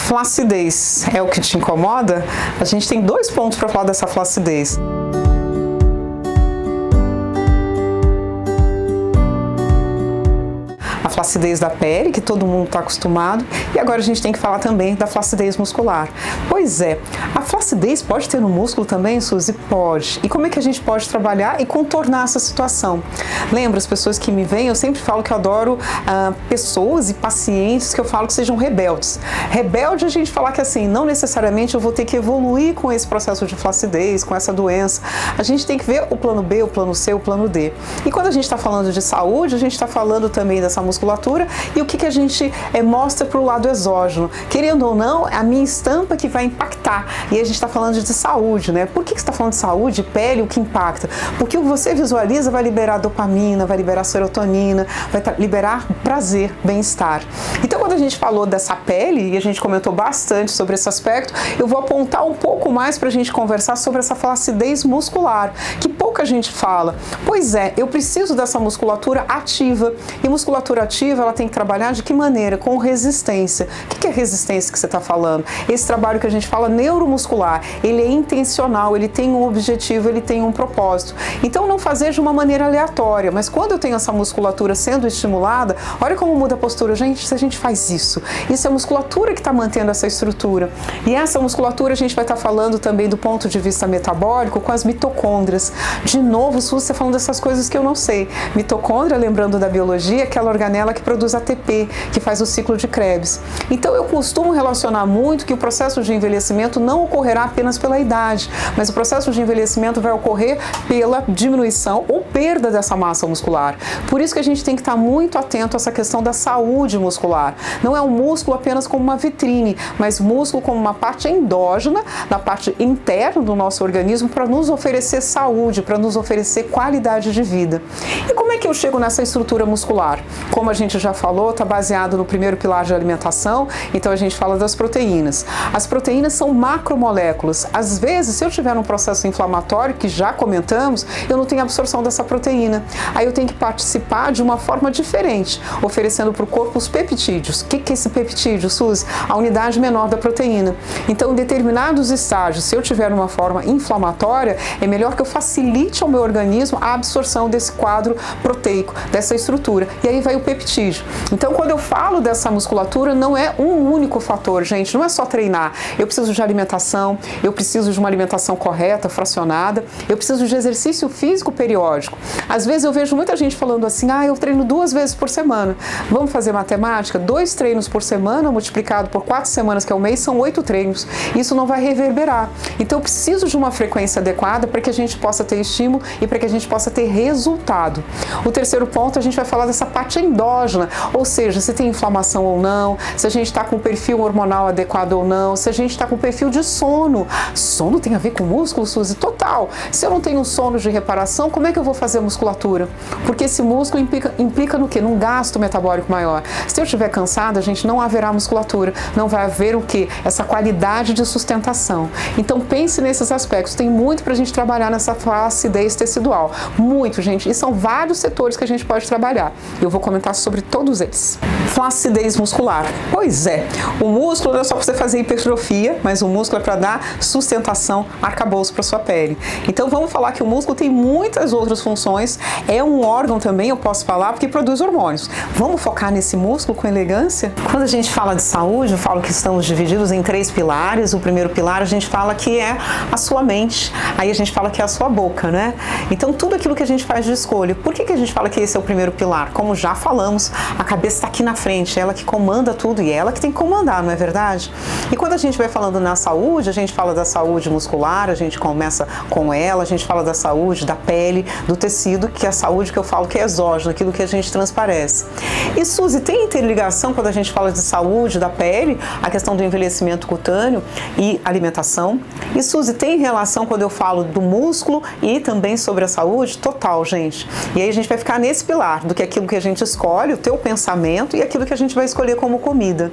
Flacidez é o que te incomoda? A gente tem 2 pontos para falar dessa flacidez. A flacidez da pele, que todo mundo está acostumado, e agora a gente tem que falar também da flacidez muscular. Pois é, a flacidez pode ter no músculo também, Suzy? Pode. E como é que a gente pode trabalhar e contornar essa situação? Lembra, as pessoas que me veem, eu sempre falo que eu adoro pessoas e pacientes que eu falo que sejam rebeldes. Rebelde a gente falar que assim, não necessariamente eu vou ter que evoluir com esse processo de flacidez, com essa doença. A gente tem que ver o plano B, o plano C, o plano D. E quando a gente está falando de saúde, a gente está falando também dessa musculatura e o que a gente mostra para o lado exógeno. Querendo ou não, a minha estampa que vai impactar. E a gente está falando de saúde, né? Por que você está falando de saúde, pele, o que impacta? Porque o que você visualiza vai liberar dopamina, vai liberar serotonina, vai liberar prazer, bem-estar. Então, quando a gente falou dessa pele, e a gente comentou bastante sobre esse aspecto, eu vou apontar um pouco mais para a gente conversar sobre essa flacidez muscular, que pouca gente fala. Pois é, eu preciso dessa musculatura ativa. E musculatura ativa, ela tem que trabalhar de que maneira? Com resistência. O que é resistência que você está falando? Esse trabalho que a gente fala neuromuscular, ele é intencional, ele tem um objetivo, ele tem um propósito. Então, não fazer de uma maneira aleatória, mas quando eu tenho essa musculatura sendo estimulada, olha como muda a postura. Gente, se a gente faz isso é a musculatura que está mantendo essa estrutura. E essa musculatura a gente vai estar falando também do ponto de vista metabólico com as mitocôndrias. De novo, Suzy, você falando dessas coisas que eu não sei. Mitocôndria, lembrando da biologia, aquela organela que produz ATP, que faz o ciclo de Krebs. Então, eu costumo relacionar muito que o processo de envelhecimento não ocorrerá apenas pela idade, mas o processo de envelhecimento vai ocorrer pela diminuição ou perda dessa massa muscular. Por isso que a gente tem que estar muito atento a essa questão da saúde muscular. Não é o músculo apenas como uma vitrine, mas músculo como uma parte endógena, na parte interna do nosso organismo, para nos oferecer saúde, para nos oferecer qualidade de vida. E como é que eu chego nessa estrutura muscular? Como a gente já falou, está baseado no primeiro pilar de alimentação, então a gente fala das proteínas. As proteínas são macromoléculas. Às vezes, se eu tiver um processo inflamatório, que já comentamos, eu não tenho absorção dessa proteína. Aí eu tenho que participar de uma forma diferente, oferecendo para o corpo os peptídeos. O que é esse peptídeo, Suzy? A unidade menor da proteína. Então, em determinados estágios, se eu tiver uma forma inflamatória, é melhor que eu facilite ao meu organismo a absorção desse quadro proteico, dessa estrutura. E aí vai o peptídeo. Então, quando eu falo dessa musculatura, não é um único fator, gente. Não é só treinar. Eu preciso de alimentação, eu preciso de uma alimentação correta, fracionada, eu preciso de exercício físico periódico. Às vezes eu vejo muita gente falando assim, eu treino 2 vezes por semana. Vamos fazer matemática? 2 treinos por semana, multiplicado por 4 semanas, que é um mês, são 8 treinos. Isso não vai reverberar. Então eu preciso de uma frequência adequada para que a gente possa ter estímulo e para que a gente possa ter resultado. O terceiro ponto, a gente vai falar dessa parte endógena, ou seja, se tem inflamação ou não, se a gente está com o perfil hormonal adequado ou não, se a gente está com o perfil de sono. Sono tem a ver com músculo, Suzy? Total. Se eu não tenho sono de reparação, como é que eu vou fazer a musculatura? Porque esse músculo implica no quê? Num gasto metabólico maior. Se eu estiver cansada, gente, não haverá musculatura. Não vai haver o quê? Essa qualidade de sustentação. Então pense nesses aspectos. Tem muito pra gente trabalhar nessa flacidez tecidual. Muito, gente. E são vários setores que a gente pode trabalhar. Eu vou comentar sobre todos eles. Flacidez muscular. Pois é, o músculo não é só para você fazer hipertrofia, mas o músculo é para dar sustentação, arcabouço para sua pele. Então vamos falar que o músculo tem muitas outras funções, é um órgão também, eu posso falar, porque produz hormônios. Vamos focar nesse músculo com elegância? Quando a gente fala de saúde, eu falo que estamos divididos em 3 pilares. O primeiro pilar a gente fala que é a sua mente, aí a gente fala que é a sua boca, né? Então tudo aquilo que a gente faz de escolha. Por que a gente fala que esse é o primeiro pilar? Como já falamos, a cabeça está aqui na frente, ela que comanda tudo e ela que tem que comandar, não é verdade? E quando a gente vai falando na saúde, a gente fala da saúde muscular, a gente começa com ela, a gente fala da saúde, da pele, do tecido, que é a saúde que eu falo que é exógena, aquilo que a gente transparece. E Suzy, tem interligação quando a gente fala de saúde da pele, a questão do envelhecimento cutâneo e alimentação? E Suzy, tem relação quando eu falo do músculo e também sobre a saúde? Total, gente. E aí a gente vai ficar nesse pilar, do que aquilo que a gente escolhe, o teu pensamento e aquilo aquilo que a gente vai escolher como comida.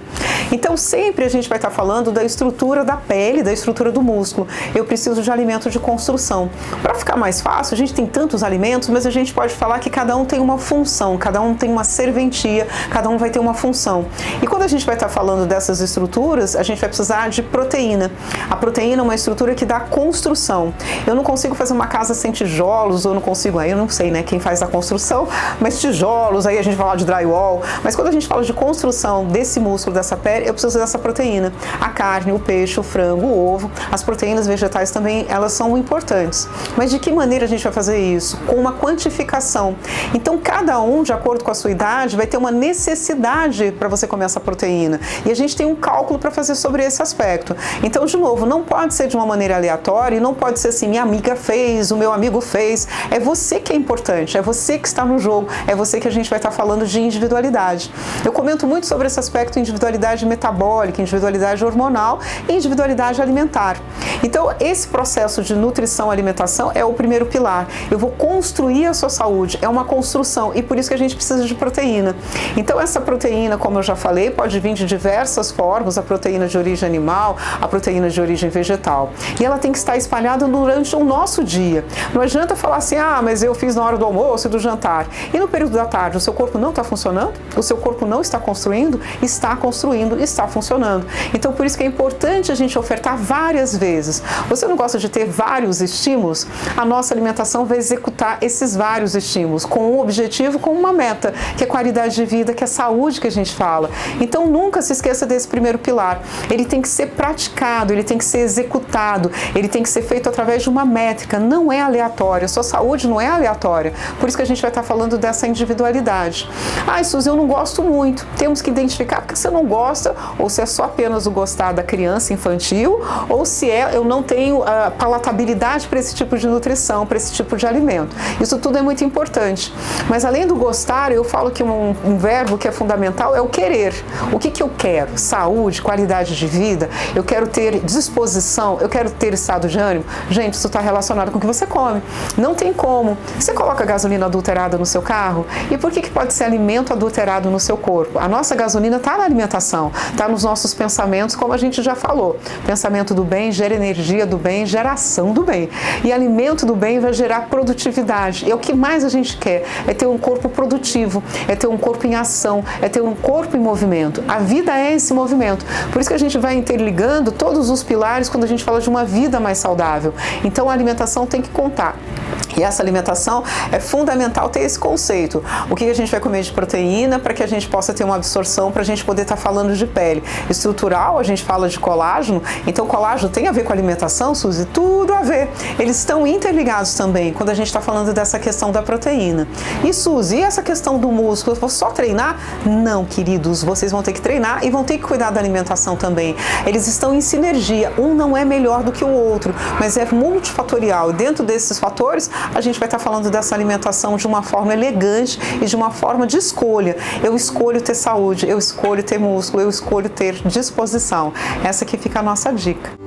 Então sempre a gente vai estar falando da estrutura da pele, da estrutura do músculo. Eu preciso de alimento de construção. Para ficar mais fácil, a gente tem tantos alimentos, mas a gente pode falar que cada um tem uma função, cada um tem uma serventia, cada um vai ter uma função. E quando a gente vai estar falando dessas estruturas, a gente vai precisar de proteína. A proteína é uma estrutura que dá construção. Eu não consigo fazer uma casa sem tijolos, ou não consigo, aí eu não sei, né, quem faz a construção, mas tijolos, aí a gente fala de drywall, mas quando a gente fala de construção desse músculo, dessa pele, eu preciso dessa proteína. A carne, o peixe, o frango, o ovo, as proteínas vegetais também, elas são importantes. Mas de que maneira a gente vai fazer isso? Com uma quantificação. Então, cada um, de acordo com a sua idade, vai ter uma necessidade para você comer essa proteína. E a gente tem um cálculo para fazer sobre esse aspecto. Então, de novo, não pode ser de uma maneira aleatória e não pode ser assim, minha amiga fez, o meu amigo fez. É você que é importante, é você que está no jogo, é você que a gente vai estar falando de individualidade. Eu comento muito sobre esse aspecto individualidade metabólica, individualidade hormonal e individualidade alimentar. Então, esse processo de nutrição e alimentação é o primeiro pilar. Eu vou construir a sua saúde, é uma construção e por isso que a gente precisa de proteína. Então, essa proteína, como eu já falei, pode vir de diversas formas, a proteína de origem animal, a proteína de origem vegetal. E ela tem que estar espalhada durante o nosso dia. Não adianta falar assim, mas eu fiz na hora do almoço e do jantar. E no período da tarde, o seu corpo não está funcionando? O seu corpo não está construindo? Está construindo, está funcionando. Então, por isso que é importante a gente ofertar várias vezes. Você não gosta de ter vários estímulos? A nossa alimentação vai executar esses vários estímulos com um objetivo, com uma meta, que é qualidade de vida, que é saúde que a gente fala. Então, nunca se esqueça desse primeiro pilar. Ele tem que ser praticado, ele tem que ser executado, ele tem que ser feito através de uma métrica, não é aleatória. Sua saúde não é aleatória. Por isso que a gente vai estar falando dessa individualidade. Suzy, eu não gosto muito. Temos que identificar porque você não gosta, ou se é só apenas o gostar da criança infantil, ou se eu não tenho palatabilidade para esse tipo de nutrição, para esse tipo de alimento. Isso tudo é muito importante. Mas além do gostar, eu falo que um verbo que é fundamental é o querer. O que eu quero? Saúde, qualidade de vida, eu quero ter disposição, eu quero ter estado de ânimo. Gente, isso está relacionado com o que você come. Não tem como. Você coloca gasolina adulterada no seu carro? E por que pode ser alimento adulterado no seu corpo? A nossa gasolina está na alimentação, está nos nossos pensamentos, como a gente já falou. Pensamento do bem gera energia do bem, geração do bem. E alimento do bem vai gerar produtividade. E o que mais a gente quer é ter um corpo produtivo, é ter um corpo em ação, é ter um corpo em movimento. A vida é esse movimento. Por isso que a gente vai interligando todos os pilares quando a gente fala de uma vida mais saudável. Então a alimentação tem que contar. E essa alimentação é fundamental ter esse conceito. O que a gente vai comer de proteína para que a gente possa ter uma absorção, para a gente poder estar falando de pele. Estrutural, a gente fala de colágeno. Então, colágeno tem a ver com alimentação, Suzy? Tudo a ver. Eles estão interligados também, quando a gente está falando dessa questão da proteína. E, Suzy, e essa questão do músculo? Eu vou só treinar? Não, queridos. Vocês vão ter que treinar e vão ter que cuidar da alimentação também. Eles estão em sinergia. Um não é melhor do que o outro, mas é multifatorial. Dentro desses fatores, a gente vai estar falando dessa alimentação de uma forma elegante e de uma forma de escolha. Eu escolho ter saúde, eu escolho ter músculo, eu escolho ter disposição. Essa aqui fica a nossa dica.